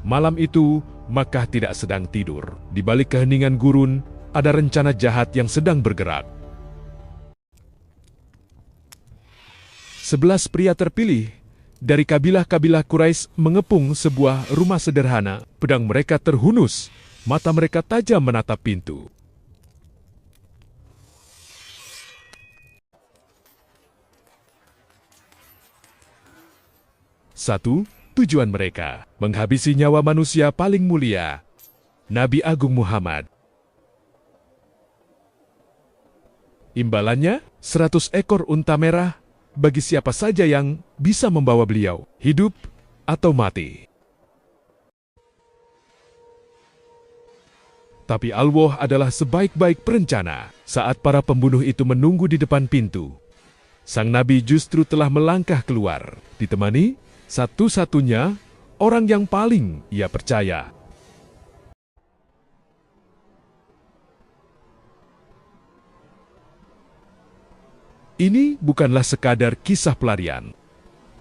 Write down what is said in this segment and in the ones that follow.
Malam itu, Makkah tidak sedang tidur. Di balik keheningan gurun, ada rencana jahat yang sedang bergerak. 11 pria terpilih dari kabilah-kabilah Quraisy mengepung sebuah rumah sederhana. Pedang mereka terhunus, mata mereka tajam menatap pintu. Satu, tujuan mereka, menghabisi nyawa manusia paling mulia, Nabi Agung Muhammad. Imbalannya, 100 ekor unta merah bagi siapa saja yang bisa membawa beliau, hidup atau mati. Tapi Allah adalah sebaik-baik perencana. Saat para pembunuh itu menunggu di depan pintu, sang Nabi justru telah melangkah keluar, ditemani satu-satunya orang yang paling ia percaya. Ini bukanlah sekadar kisah pelarian.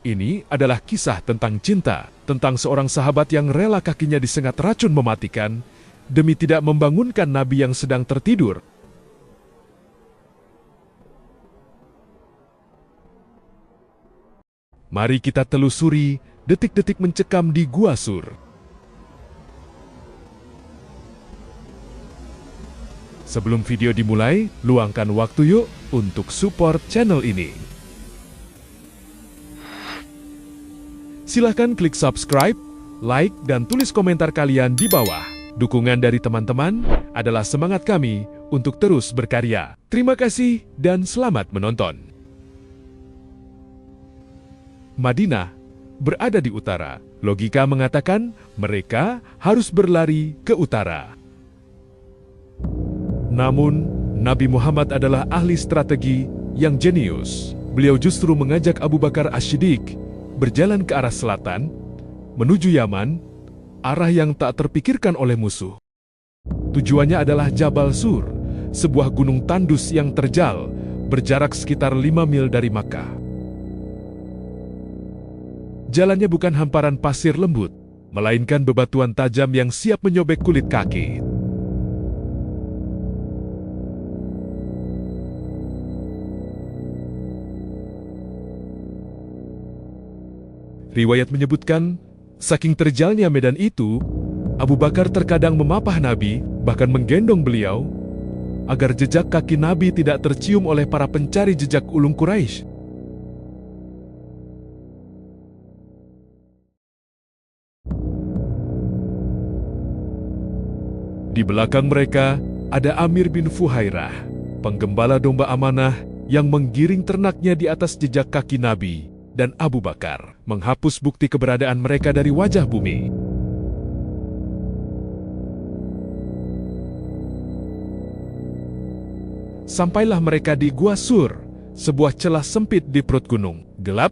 Ini adalah kisah tentang cinta, tentang seorang sahabat yang rela kakinya disengat racun mematikan demi tidak membangunkan Nabi yang sedang tertidur. Mari kita telusuri detik-detik mencekam di Gua Sur. Sebelum video dimulai, luangkan waktu yuk untuk support channel ini. Silahkan klik subscribe, like, dan tulis komentar kalian di bawah. Dukungan dari teman-teman adalah semangat kami untuk terus berkarya. Terima kasih dan selamat menonton. Madinah berada di utara. Logika mengatakan mereka harus berlari ke utara. Namun, Nabi Muhammad adalah ahli strategi yang jenius. Beliau justru mengajak Abu Bakar As-Siddiq berjalan ke arah selatan, menuju Yaman, arah yang tak terpikirkan oleh musuh. Tujuannya adalah Jabal Sur, sebuah gunung tandus yang terjal, berjarak sekitar 5 mil dari Makkah. Jalannya bukan hamparan pasir lembut, melainkan bebatuan tajam yang siap menyobek kulit kaki. Riwayat menyebutkan, saking terjalnya medan itu, Abu Bakar terkadang memapah Nabi, bahkan menggendong beliau, agar jejak kaki Nabi tidak tercium oleh para pencari jejak ulung Quraisy. Di belakang mereka ada Amir bin Fuhairah, penggembala domba amanah yang menggiring ternaknya di atas jejak kaki Nabi dan Abu Bakar, menghapus bukti keberadaan mereka dari wajah bumi. Sampailah mereka di Gua Sur, sebuah celah sempit di perut gunung, gelap,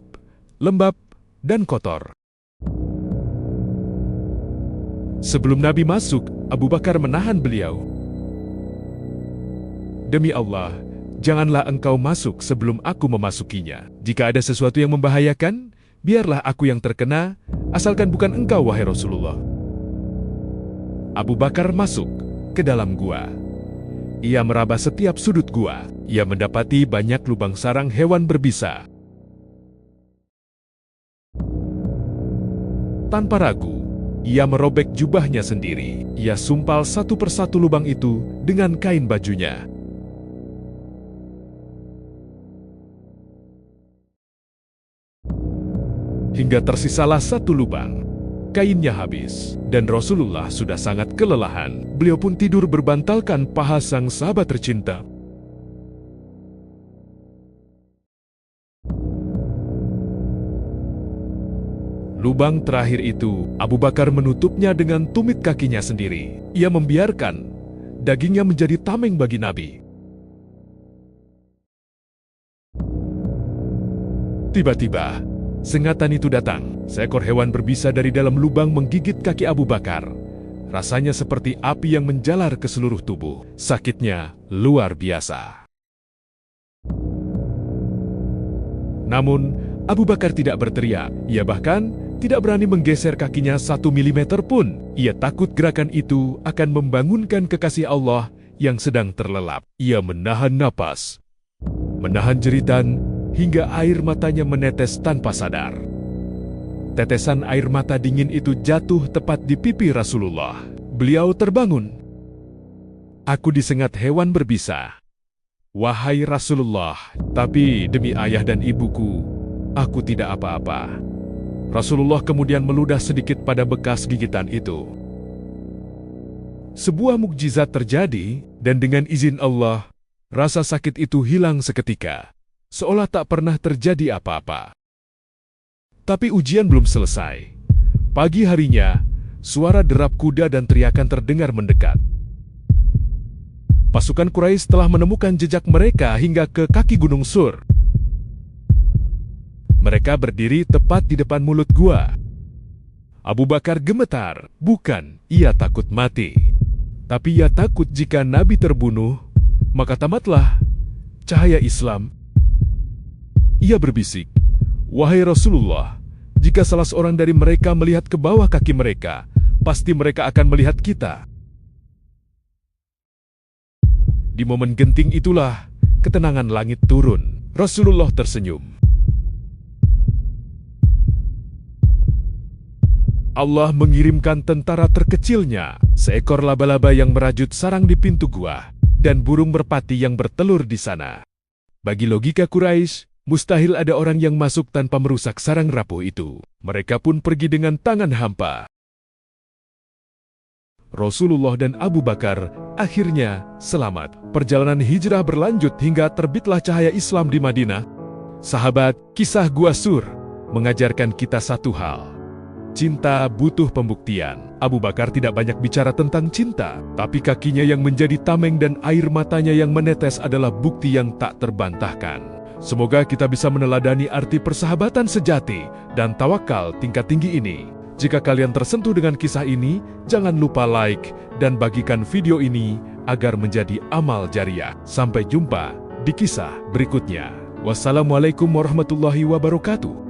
lembab, dan kotor. Sebelum Nabi masuk, Abu Bakar menahan beliau. Demi Allah, janganlah engkau masuk sebelum aku memasukinya. Jika ada sesuatu yang membahayakan, biarlah aku yang terkena, asalkan bukan engkau, wahai Rasulullah. Abu Bakar masuk ke dalam gua. Ia meraba setiap sudut gua. Ia mendapati banyak lubang sarang hewan berbisa. Tanpa ragu, ia merobek jubahnya sendiri. Ia sumpal satu persatu lubang itu dengan kain bajunya. Hingga tersisalah satu lubang. Kainnya habis, dan Rasulullah sudah sangat kelelahan. Beliau pun tidur berbantalkan paha sang sahabat tercinta. Lubang terakhir itu, Abu Bakar menutupnya dengan tumit kakinya sendiri. Ia membiarkan dagingnya menjadi tameng bagi Nabi. Tiba-tiba, sengatan itu datang. Seekor hewan berbisa dari dalam lubang menggigit kaki Abu Bakar. Rasanya seperti api yang menjalar ke seluruh tubuh. Sakitnya luar biasa. Namun, Abu Bakar tidak berteriak. Ia bahkan tidak berani menggeser kakinya 1 milimeter pun. Ia takut gerakan itu akan membangunkan kekasih Allah yang sedang terlelap. Ia menahan napas, menahan jeritan, hingga air matanya menetes tanpa sadar. Tetesan air mata dingin itu jatuh tepat di pipi Rasulullah. Beliau terbangun. Aku disengat hewan berbisa. Wahai Rasulullah, tapi demi ayah dan ibuku, aku tidak apa-apa. Rasulullah kemudian meludah sedikit pada bekas gigitan itu. Sebuah mukjizat terjadi, dan dengan izin Allah, rasa sakit itu hilang seketika, seolah tak pernah terjadi apa-apa. Tapi ujian belum selesai. Pagi harinya, suara derap kuda dan teriakan terdengar mendekat. Pasukan Quraisy telah menemukan jejak mereka hingga ke kaki Gunung Sur. Mereka berdiri tepat di depan mulut gua. Abu Bakar gemetar. Bukan, ia takut mati. Tapi ia takut jika Nabi terbunuh, maka tamatlah cahaya Islam. Ia berbisik, "Wahai Rasulullah, jika salah seorang dari mereka melihat ke bawah kaki mereka, pasti mereka akan melihat kita." Di momen genting itulah ketenangan langit turun. Rasulullah tersenyum. Allah mengirimkan tentara terkecilnya, seekor laba-laba yang merajut sarang di pintu gua, dan burung merpati yang bertelur di sana. Bagi logika Quraisy, mustahil ada orang yang masuk tanpa merusak sarang rapuh itu. Mereka pun pergi dengan tangan hampa. Rasulullah dan Abu Bakar akhirnya selamat. Perjalanan hijrah berlanjut hingga terbitlah cahaya Islam di Madinah. Sahabat, kisah Gua Sur mengajarkan kita satu hal. Cinta butuh pembuktian. Abu Bakar tidak banyak bicara tentang cinta, tapi kakinya yang menjadi tameng dan air matanya yang menetes adalah bukti yang tak terbantahkan. Semoga kita bisa meneladani arti persahabatan sejati dan tawakal tingkat tinggi ini. Jika kalian tersentuh dengan kisah ini, jangan lupa like dan bagikan video ini agar menjadi amal jariah. Sampai jumpa di kisah berikutnya. Wassalamualaikum warahmatullahi wabarakatuh.